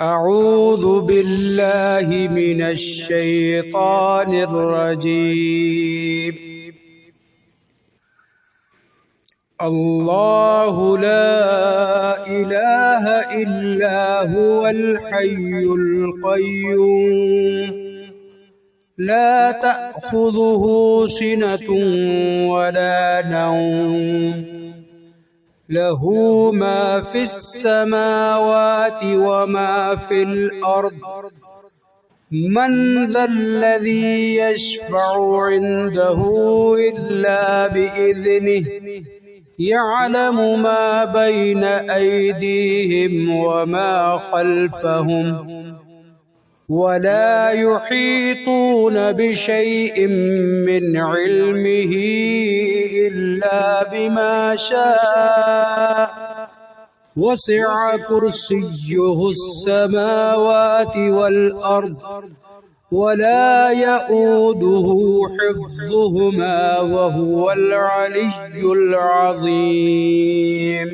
अऊज़ु बिल्लाहि मिनश शैतानिर रजीम। अल्लाहु ला इलाहा इल्ला हुवल हय्युल क़य्यूम ला तअख़ुज़ुहु सिनतुन वला नौम लहू मा फिस समावाति व मा फिल अर्द मन ज़ल्लज़ी यशफ़अु इंदहु इल्ला बिइज़निहि यअलमु मा बैन अयदीहिम व मा खल्फ़हुम वला युहीतून बिशैइन मिन इल्मिही इल्ला बिमा शाअ वसिअ कुर्सियुहु अस्समावाति वल अर्द वला यऊदुहु हिफ्ज़ुहुमा वहुवल अलिय्युल अज़ीम।